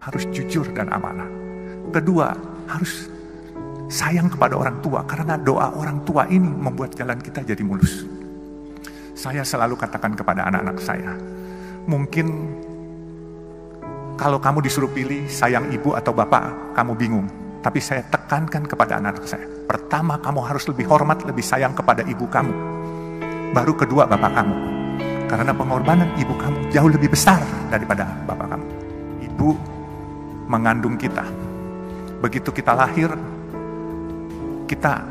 harus jujur dan amanah. Kedua, harus sayang kepada orang tua, karena doa orang tua ini membuat jalan kita jadi mulus. Saya selalu katakan kepada anak-anak saya, mungkin kalau kamu disuruh pilih sayang ibu atau bapak, kamu bingung. Tapi saya tekankan kepada anak-anak saya, pertama kamu harus lebih hormat, lebih sayang kepada ibu kamu. Baru kedua bapak kamu. Karena pengorbanan ibu kamu jauh lebih besar daripada bapak kamu. Ibu mengandung kita. Begitu kita lahir, kita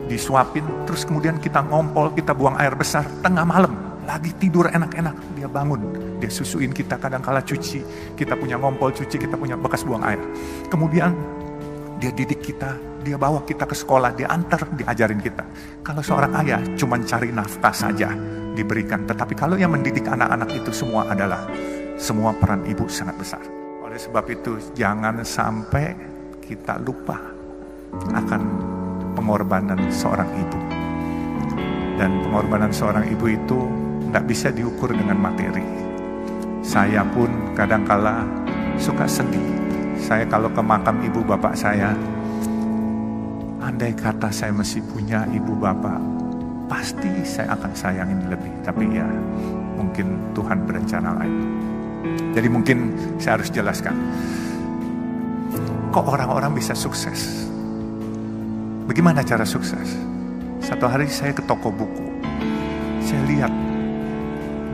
disuapin, terus kemudian kita ngompol, kita buang air besar, tengah malam, lagi tidur enak-enak, dia bangun, dia susuin kita, kadang-kala cuci, kita punya ngompol cuci, kita punya bekas buang air. Kemudian dia didik kita, dia bawa kita ke sekolah, dia antar, diajarin kita. Kalau seorang ayah cuma cari nafkah saja diberikan, tetapi kalau yang mendidik anak-anak itu semua adalah semua peran ibu sangat besar. Oleh sebab itu jangan sampai kita lupa akan pengorbanan seorang ibu. Dan pengorbanan seorang ibu itu tidak bisa diukur dengan materi. Saya pun kadangkala suka sedih. Saya kalau ke makam ibu bapak saya, andai kata saya masih punya ibu bapak, pasti saya akan sayangin lebih. Tapi ya mungkin Tuhan berencana lain. Jadi mungkin saya harus jelaskan, kok orang-orang bisa sukses? Bagaimana cara sukses? Satu hari saya ke toko buku, saya lihat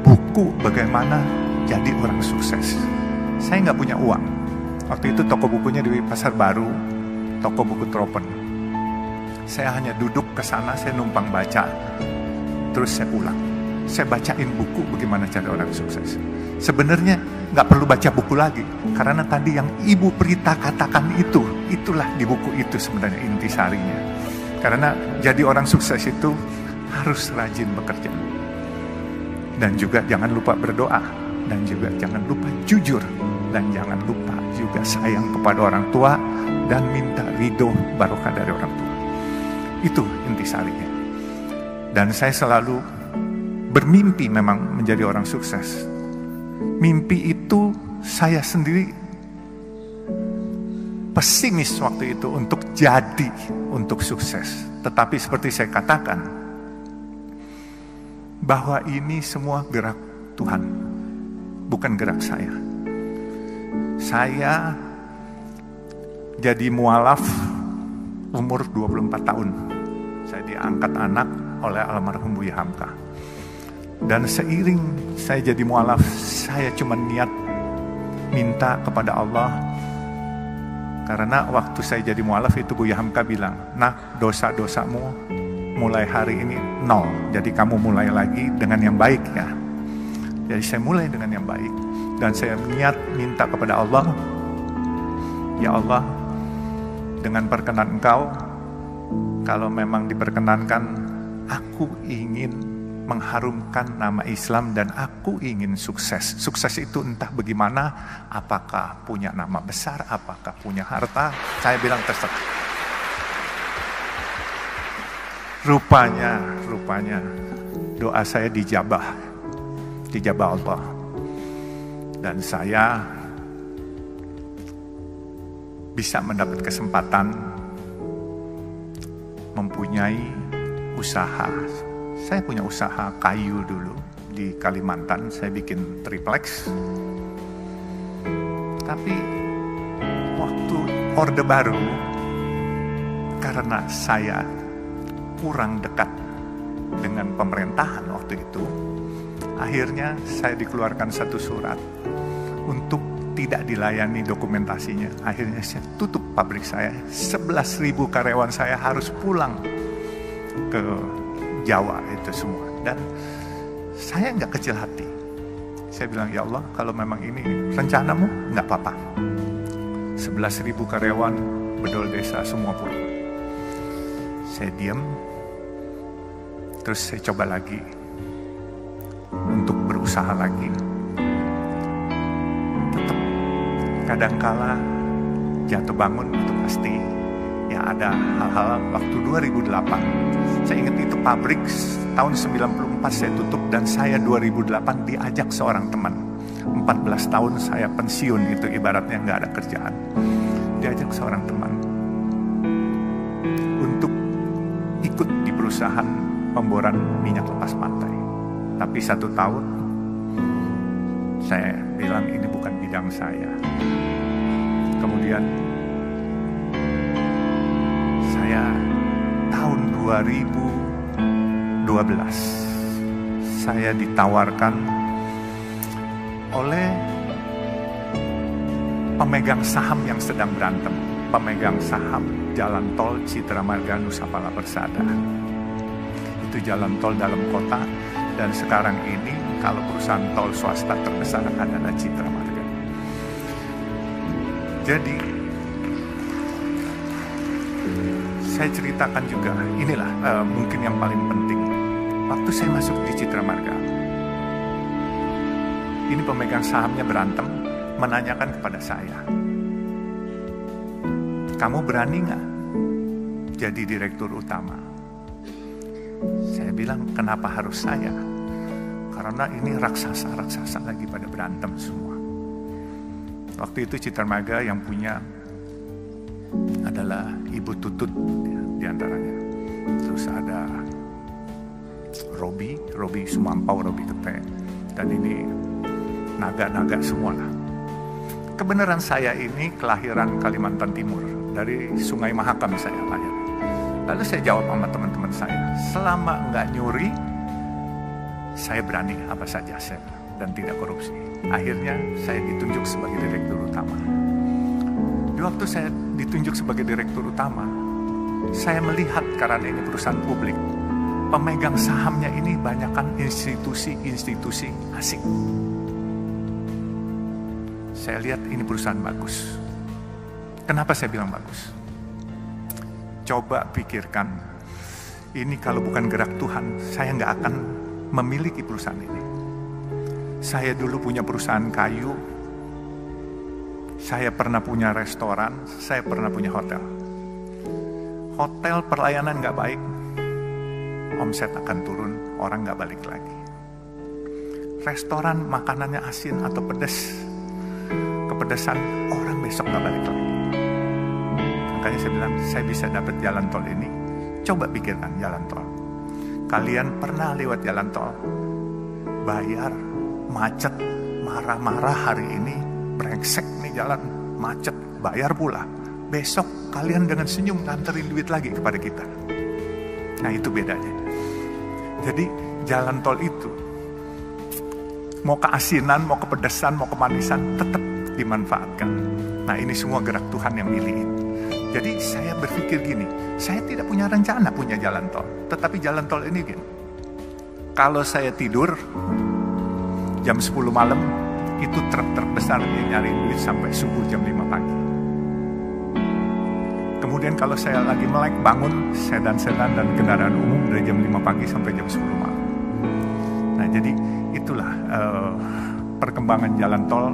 buku bagaimana jadi orang sukses. Saya nggak punya uang. Waktu itu toko bukunya di Pasar Baru, toko buku Tropen. Saya hanya duduk ke sana, saya numpang baca, terus saya pulang. Saya bacain buku bagaimana cara orang sukses. Sebenarnya nggak perlu baca buku lagi, karena tadi yang Ibu Prita katakan itulah di buku itu sebenarnya intisarinya. Karena jadi orang sukses itu harus rajin bekerja. Dan juga jangan lupa berdoa. Dan juga jangan lupa jujur. Dan jangan lupa juga sayang kepada orang tua. Dan minta ridho barokah dari orang tua. Itu intisarinya. Dan saya selalu bermimpi memang menjadi orang sukses. Mimpi itu saya sendiri pesimis waktu itu untuk jadi, untuk sukses. Tetapi seperti saya katakan, bahwa ini semua gerak Tuhan, bukan gerak saya. Saya jadi mualaf umur 24 tahun. Saya diangkat anak oleh almarhum Buya Hamka. Dan seiring saya jadi mualaf, saya cuma niat minta kepada Allah. Karena waktu saya jadi mualaf itu Buya Hamka bilang, nak, dosa-dosamu mulai hari ini 0. Jadi kamu mulai lagi dengan yang baik ya. Jadi saya mulai dengan yang baik. Dan saya niat minta kepada Allah, ya Allah, dengan perkenan Engkau, kalau memang diperkenankan, aku ingin mengharumkan nama Islam dan aku ingin sukses. Sukses itu entah bagaimana, apakah punya nama besar, apakah punya harta, saya bilang terserah. Rupanya doa saya dijabah Allah. Dan saya bisa mendapat kesempatan mempunyai usaha. Saya punya usaha kayu dulu di Kalimantan, saya bikin triplex. Tapi waktu Orde Baru, karena saya kurang dekat dengan pemerintahan waktu itu, akhirnya saya dikeluarkan satu surat untuk tidak dilayani dokumentasinya. Akhirnya saya tutup pabrik saya. 11.000 karyawan saya harus pulang ke Jawa itu semua. Dan saya nggak kecil hati. Saya bilang, ya Allah, kalau memang ini rencanamu, nggak apa-apa. 11.000 karyawan bedol desa semua pulang. Saya diam. Terus saya coba lagi untuk berusaha lagi. Tetap kadangkala jatuh bangun itu pasti. Ya ada hal-hal waktu 2008. Saya ingat itu pabrik tahun 94 saya tutup dan saya 2008 diajak seorang teman 14 tahun saya pensiun, itu ibaratnya nggak ada kerjaan. Diajak seorang teman untuk ikut di perusahaan pemboran minyak lepas pantai. Tapi 1 tahun saya bilang ini bukan bidang saya. Kemudian saya tahun 2012 saya ditawarkan oleh pemegang saham yang sedang berantem, pemegang saham jalan tol Citra Marga Nusa Pala Persada. Itu jalan tol dalam kota, dan sekarang ini kalau perusahaan tol swasta terbesar adalah Citra Marga. Jadi saya ceritakan juga, inilah mungkin yang paling penting. Waktu saya masuk di Citra Marga, ini pemegang sahamnya berantem, menanyakan kepada saya, kamu berani nggak jadi direktur utama? Saya bilang, kenapa harus saya? Karena ini raksasa-raksasa lagi pada berantem semua. Waktu itu Citra Marga yang punya adalah Ibu Tutut diantaranya. Terus ada Robi Sumampau, Robi Kete, dan ini naga-naga semua lah. Kebenaran saya ini kelahiran Kalimantan Timur, dari Sungai Mahakam saya lahir. Lalu saya jawab sama teman-teman saya, selama nggak nyuri, saya berani apa saja saya, dan tidak korupsi. Akhirnya saya ditunjuk sebagai direktur utama. Di waktu saya ditunjuk sebagai direktur utama, saya melihat karena ini perusahaan publik, pemegang sahamnya ini banyakkan institusi-institusi asing. Saya lihat ini perusahaan bagus. Kenapa saya bilang bagus? Coba pikirkan, ini kalau bukan gerak Tuhan, saya nggak akan memiliki perusahaan ini. Saya dulu punya perusahaan kayu, saya pernah punya restoran, saya pernah punya hotel. Hotel pelayanan nggak baik, omset akan turun, orang nggak balik lagi. Restoran makanannya asin atau pedas, kepedesan, orang besok nggak balik lagi. Makanya saya bilang, saya bisa dapat jalan tol ini. Coba pikirkan jalan tol. Kalian pernah lewat jalan tol, bayar, macet, marah-marah hari ini, brengsek nih jalan, macet, bayar pula. Besok kalian dengan senyum nganterin duit lagi kepada kita. Nah itu bedanya. Jadi jalan tol itu, mau keasinan, mau kepedesan, mau kemanisan, tetap dimanfaatkan. Nah ini semua gerak Tuhan yang milihin. Jadi saya berpikir gini, saya tidak punya rencana punya jalan tol. Tetapi jalan tol ini gini, kalau saya tidur jam 10 malam, itu truk besar yang nyari duit sampai subuh jam 5 pagi. Kemudian kalau saya lagi melek bangun, sedan-sedan dan kendaraan umum dari jam 5 pagi sampai jam 10 malam. Nah jadi itulah perkembangan jalan tol.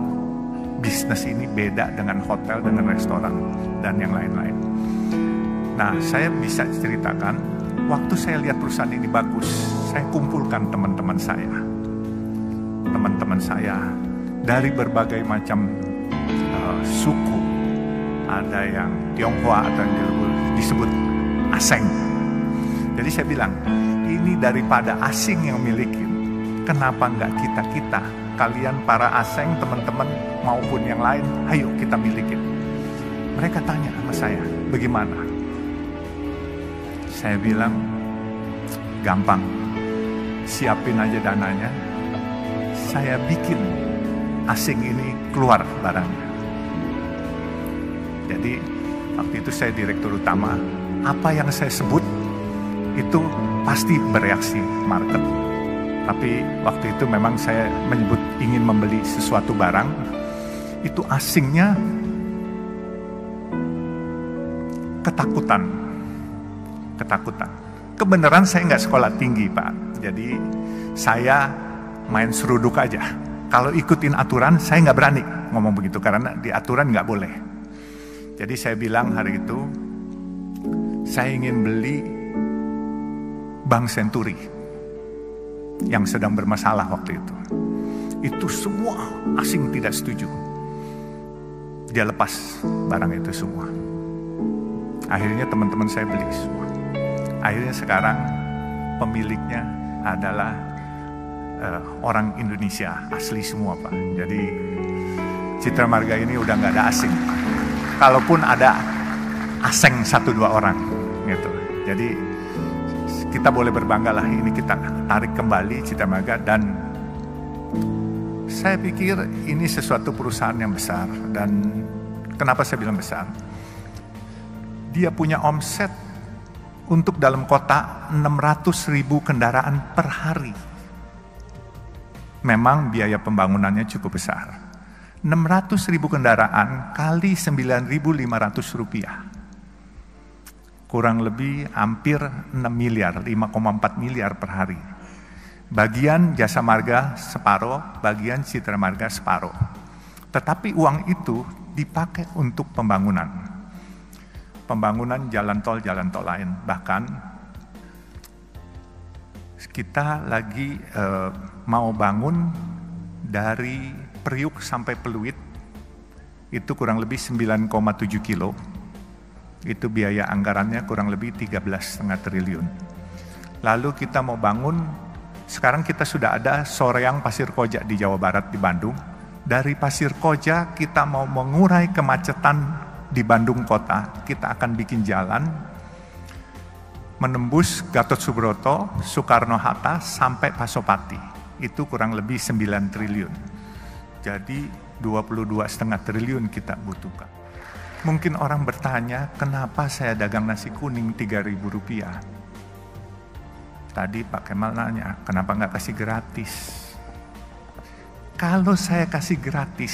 Bisnis ini beda dengan hotel, dengan restoran, dan yang lain-lain. Nah, saya bisa ceritakan, waktu saya lihat perusahaan ini bagus, saya kumpulkan teman-teman saya. Teman-teman saya dari berbagai macam suku. Ada yang Tionghoa, atau yang disebut asing. Jadi saya bilang, ini daripada asing yang miliki, kenapa nggak kita-kita, kalian para asing, teman-teman maupun yang lain, ayo kita miliki. Mereka tanya sama saya, bagaimana? Saya bilang, gampang, siapin aja dananya, saya bikin asing ini keluar barangnya. Jadi waktu itu saya direktur utama, apa yang saya sebut itu pasti bereaksi market. Tapi waktu itu memang saya menyebut ingin membeli sesuatu barang, itu asingnya ketakutan. Kebenaran saya nggak sekolah tinggi Pak, jadi saya main seruduk aja. Kalau ikutin aturan saya nggak berani ngomong begitu, karena di aturan nggak boleh. Jadi saya bilang hari itu, saya ingin beli Bank Senturi yang sedang bermasalah waktu itu. Itu semua asing tidak setuju. Dia lepas barang itu semua. Akhirnya teman-teman saya beli semua. Akhirnya sekarang pemiliknya adalah orang Indonesia asli semua, Pak. Jadi Citra Marga ini udah nggak ada asing. Kalaupun ada asing 1-2 orang gitu. Jadi kita boleh berbangga lah, ini kita tarik kembali Citra Marga. Dan saya pikir ini sesuatu perusahaan yang besar. Dan kenapa saya bilang besar? Dia punya omset untuk dalam kota 600.000 kendaraan per hari. Memang biaya pembangunannya cukup besar. 600.000 kendaraan kali 9.500 rupiah. Kurang lebih hampir 6 miliar, 5,4 miliar per hari. Bagian Jasa Marga separuh, bagian Citra Marga separuh. Tetapi uang itu dipakai untuk pembangunan. Pembangunan jalan tol lain. Bahkan kita lagi mau bangun dari Priuk sampai Peluit, itu kurang lebih 9,7 kilo. Itu biaya anggarannya kurang lebih 13,5 triliun. Lalu kita mau bangun, sekarang kita sudah ada Soreang Pasir Koja di Jawa Barat, di Bandung. Dari Pasir Koja kita mau mengurai kemacetan di Bandung kota. Kita akan bikin jalan menembus Gatot Subroto, Soekarno-Hatta sampai Pasopati. Itu kurang lebih 9 triliun. Jadi 22,5 triliun kita butuhkan. Mungkin orang bertanya, kenapa saya dagang nasi kuning 3.000 rupiah? Tadi Pak Kemal nanya, kenapa nggak kasih gratis? Kalau saya kasih gratis,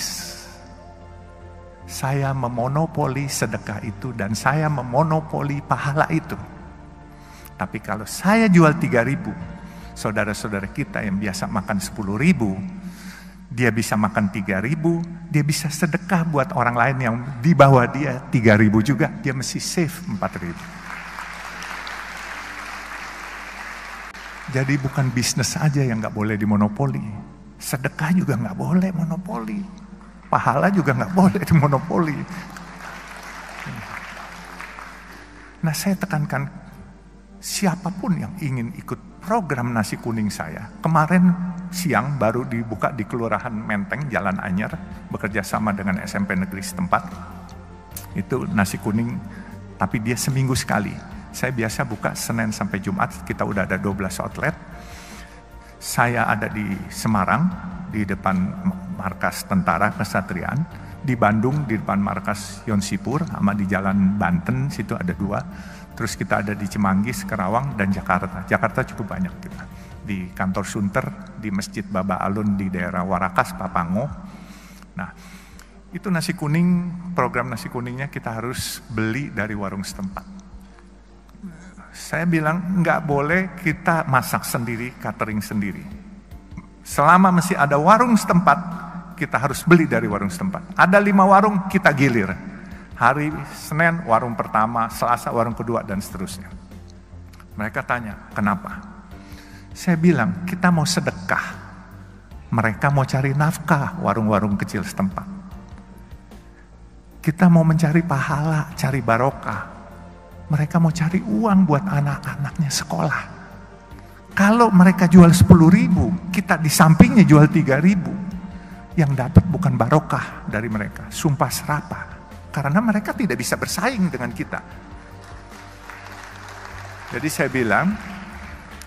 saya memonopoli sedekah itu dan saya memonopoli pahala itu. Tapi kalau saya jual 3.000, saudara-saudara kita yang biasa makan 10.000, dia bisa makan 3.000, dia bisa sedekah buat orang lain yang di bawah dia 3.000 juga, dia mesti save 4.000. Jadi bukan bisnis aja yang nggak boleh dimonopoli, sedekah juga nggak boleh monopoli, pahala juga nggak boleh dimonopoli. Nah, saya tekankan siapapun yang ingin ikut program nasi kuning saya, kemarin siang baru dibuka di Kelurahan Menteng, Jalan Anyar, bekerja sama dengan SMP negeri setempat. Itu nasi kuning, tapi dia seminggu sekali. Saya biasa buka Senin sampai Jumat, kita udah ada 12 outlet. Saya ada di Semarang, di depan markas Tentara Kesatriaan, di Bandung, di depan markas Yonsipur, sama di Jalan Banten, situ ada 2. Terus kita ada di Cimanggis, Karawang, dan Jakarta. Jakarta cukup banyak kita. Di kantor Sunter, di Masjid Baba Alun di daerah Warakas, Papango. Nah, itu nasi kuning, program nasi kuningnya kita harus beli dari warung setempat. Saya bilang, nggak boleh kita masak sendiri, catering sendiri. Selama masih ada warung setempat, kita harus beli dari warung setempat. Ada 5 warung, kita gilir. Hari Senin warung pertama, Selasa warung kedua, dan seterusnya. Mereka tanya, kenapa? Saya bilang, kita mau sedekah. Mereka mau cari nafkah, warung-warung kecil setempat. Kita mau mencari pahala, cari barokah. Mereka mau cari uang buat anak-anaknya sekolah. Kalau mereka jual 10.000, kita di sampingnya jual 3.000. Yang dapat bukan barokah dari mereka, sumpah serapah. Karena mereka tidak bisa bersaing dengan kita. Jadi saya bilang,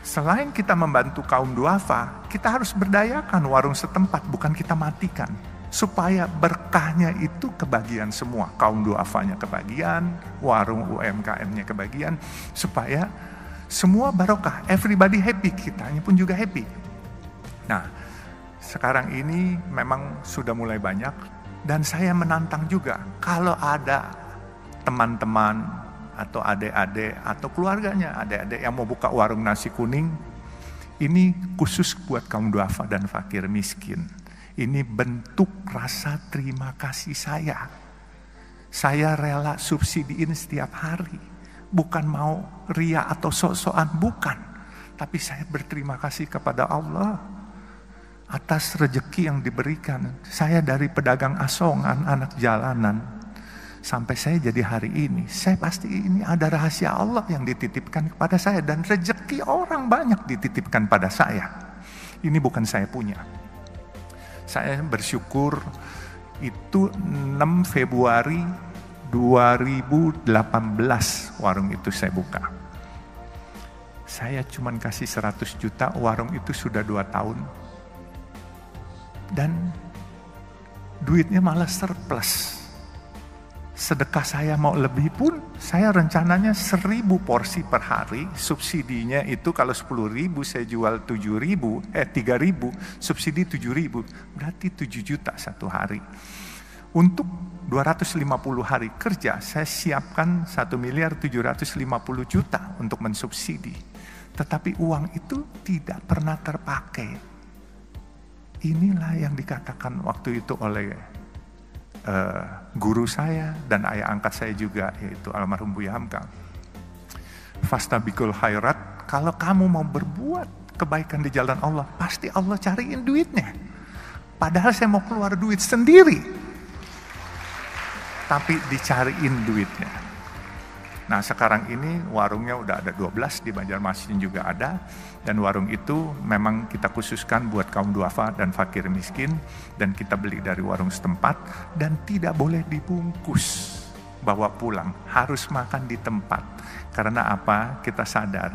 selain kita membantu kaum duafa, kita harus berdayakan warung setempat, bukan kita matikan. Supaya berkahnya itu kebagian semua. Kaum duafanya kebagian, warung UMKM-nya kebagian. Supaya semua barokah, everybody happy, kitanya pun juga happy. Nah, sekarang ini memang sudah mulai banyak. Dan saya menantang juga, kalau ada teman-teman atau adik-adik atau keluarganya, adik-adik yang mau buka warung nasi kuning, ini khusus buat kaum duafa dan fakir miskin. Ini bentuk rasa terima kasih saya. Saya rela subsidiin setiap hari. Bukan mau ria atau sok-sokan, bukan. Tapi saya berterima kasih kepada Allah. atas rejeki yang diberikan. Saya dari pedagang asongan, anak jalanan, sampai saya jadi hari ini. Saya pasti ini ada rahasia Allah yang dititipkan kepada saya. Dan rejeki orang banyak dititipkan pada saya. Ini bukan saya punya. Saya bersyukur itu 6 Februari 2018 warung itu saya buka. Saya cuman kasih 100 juta, warung itu sudah 2 tahun. Dan duitnya malah surplus. Sedekah saya mau lebih pun, saya rencananya 1000 porsi per hari. Subsidinya itu kalau 10.000 saya jual 3.000, subsidi 7.000, berarti 7 juta satu hari. Untuk 250 hari kerja, saya siapkan 1.750.000.000 untuk mensubsidi. Tetapi uang itu tidak pernah terpakai. Inilah yang dikatakan waktu itu oleh guru saya dan ayah angkat saya juga, yaitu almarhum Buya Hamka. Fastabikul khairat, kalau kamu mau berbuat kebaikan di jalan Allah, pasti Allah cariin duitnya. Padahal saya mau keluar duit sendiri, tapi dicariin duitnya. Nah sekarang ini warungnya udah ada 12, di Banjarmasin juga ada. Dan warung itu memang kita khususkan buat kaum duafa dan fakir miskin. Dan kita beli dari warung setempat. Dan tidak boleh dibungkus, bawa pulang. Harus makan di tempat. Karena apa? Kita sadar.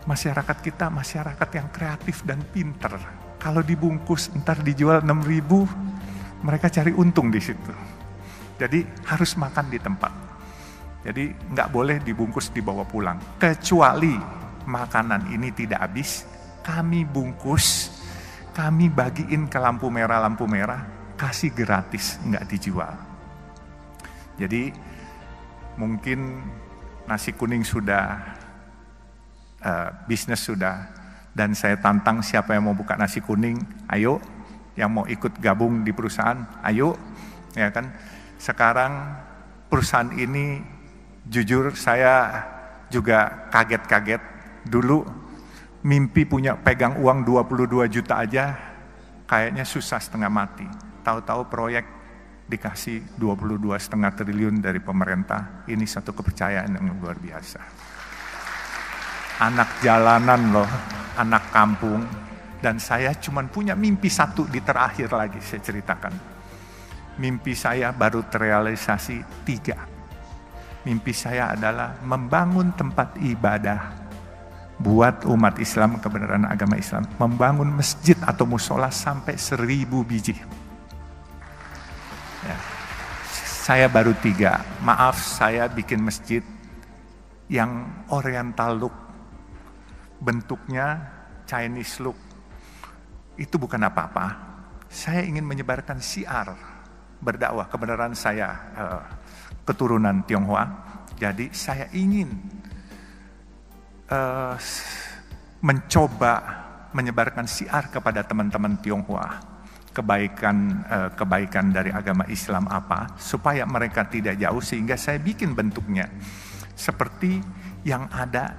Masyarakat kita masyarakat yang kreatif dan pinter. Kalau dibungkus ntar dijual 6.000, mereka cari untung di situ. Jadi harus makan di tempat. Jadi nggak boleh dibungkus dibawa pulang. Kecuali makanan ini tidak habis, kami bungkus, kami bagiin ke lampu merah, kasih gratis, nggak dijual. Jadi mungkin nasi kuning sudah, bisnis sudah, dan saya tantang siapa yang mau buka nasi kuning, ayo. Yang mau ikut gabung di perusahaan, ayo. Ya kan? Sekarang perusahaan ini jujur saya juga kaget-kaget. Dulu mimpi punya pegang uang 22 juta aja kayaknya susah setengah mati. Tahu-tahu proyek dikasih 22,5 triliun dari pemerintah. Ini satu kepercayaan yang luar biasa. Anak jalanan loh, anak kampung. Dan saya cuma punya mimpi satu di terakhir lagi saya ceritakan. Mimpi saya baru terrealisasi 3. Mimpi saya adalah membangun tempat ibadah buat umat Islam, kebenaran agama Islam. Membangun masjid atau musola sampai 1.000 biji. Ya. Saya baru 3. Maaf, saya bikin masjid yang oriental look. Bentuknya Chinese look. Itu bukan apa-apa. Saya ingin menyebarkan syiar berdakwah. Kebenaran saya keturunan Tionghoa, jadi saya ingin mencoba menyebarkan syiar kepada teman-teman Tionghoa, kebaikan dari agama Islam apa, supaya mereka tidak jauh, sehingga saya bikin bentuknya seperti yang ada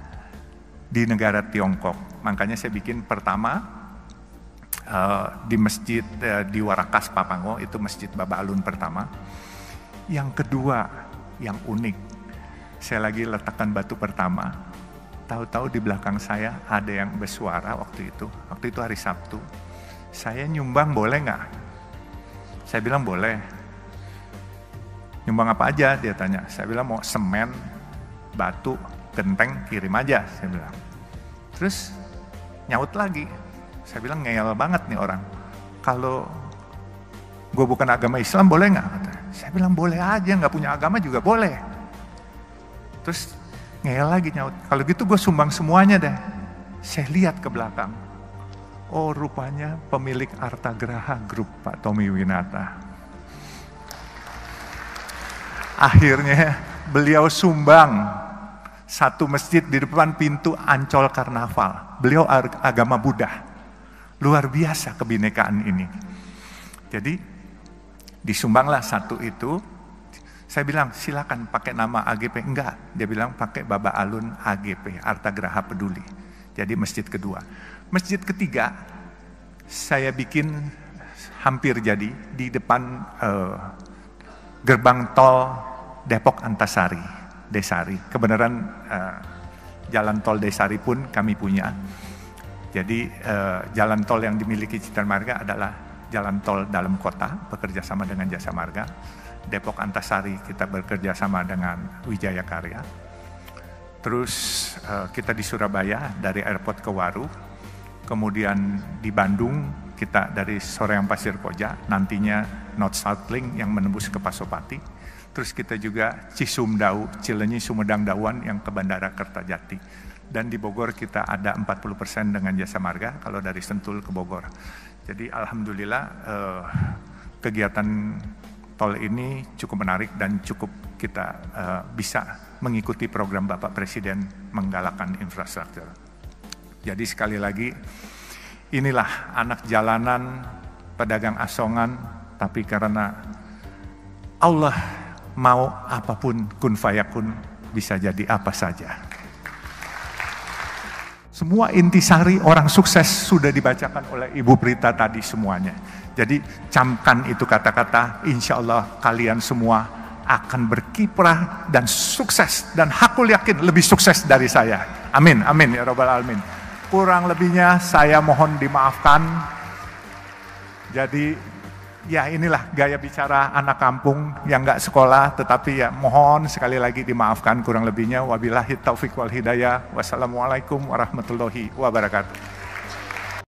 di negara Tiongkok. Makanya saya bikin pertama di masjid di Warakas Papango, itu masjid Baba Alun pertama. Yang kedua, yang unik, saya lagi letakkan batu pertama. Tahu-tahu di belakang saya ada yang bersuara waktu itu hari Sabtu. Saya nyumbang boleh nggak? Saya bilang boleh. Nyumbang apa aja? Dia tanya. Saya bilang mau semen, batu, genteng, kirim aja. Saya bilang. Terus nyaut lagi. Saya bilang ngeyel banget nih orang. Kalau gue bukan agama Islam boleh nggak? Saya bilang boleh aja, nggak punya agama juga boleh. Terus ngeyel lagi nyaut. Kalau gitu gue sumbang semuanya deh. Saya lihat ke belakang. Oh rupanya pemilik Arta Graha Group, Pak Tommy Winata. Akhirnya beliau sumbang satu masjid di depan pintu Ancol Karnaval. Beliau agama Buddha. Luar biasa kebinekaan ini. Jadi disumbanglah satu itu. Saya bilang silakan pakai nama AGP. Enggak, dia bilang pakai Baba Alun AGP, Arta Graha Peduli. Jadi masjid kedua. Masjid ketiga saya bikin hampir jadi di depan gerbang tol Depok Antasari, Desari. Kebenaran jalan tol Desari pun kami punya. Jadi jalan tol yang dimiliki Citra Marga adalah jalan tol dalam kota, bekerja sama dengan Jasa Marga. Depok Antasari kita bekerja sama dengan Wijaya Karya. Terus kita di Surabaya dari airport ke Waru. Kemudian di Bandung kita dari Soreang Pasir Koja, nantinya North South Link yang menembus ke Pasopati. Terus kita juga Cisumdau, Cilenyi, Sumedang, Dawan yang ke Bandara Kertajati. Dan di Bogor kita ada 40% dengan Jasa Marga kalau dari Sentul ke Bogor. Jadi alhamdulillah kegiatan tol ini cukup menarik dan cukup kita bisa mengikuti program Bapak Presiden menggalakkan infrastruktur. Jadi sekali lagi, inilah anak jalanan, pedagang asongan, tapi karena Allah mau apapun kun fayakun, bisa jadi apa saja. Semua intisari orang sukses sudah dibacakan oleh Ibu Prita tadi semuanya. Jadi camkan itu kata-kata, insya Allah kalian semua akan berkiprah dan sukses. Dan aku yakin lebih sukses dari saya. Amin, amin ya Rabbal Alamin. Kurang lebihnya saya mohon dimaafkan. Jadi ya inilah gaya bicara anak kampung yang gak sekolah, tetapi ya mohon sekali lagi dimaafkan kurang lebihnya. Wabillahi taufiq wal hidayah. Wassalamualaikum warahmatullahi wabarakatuh.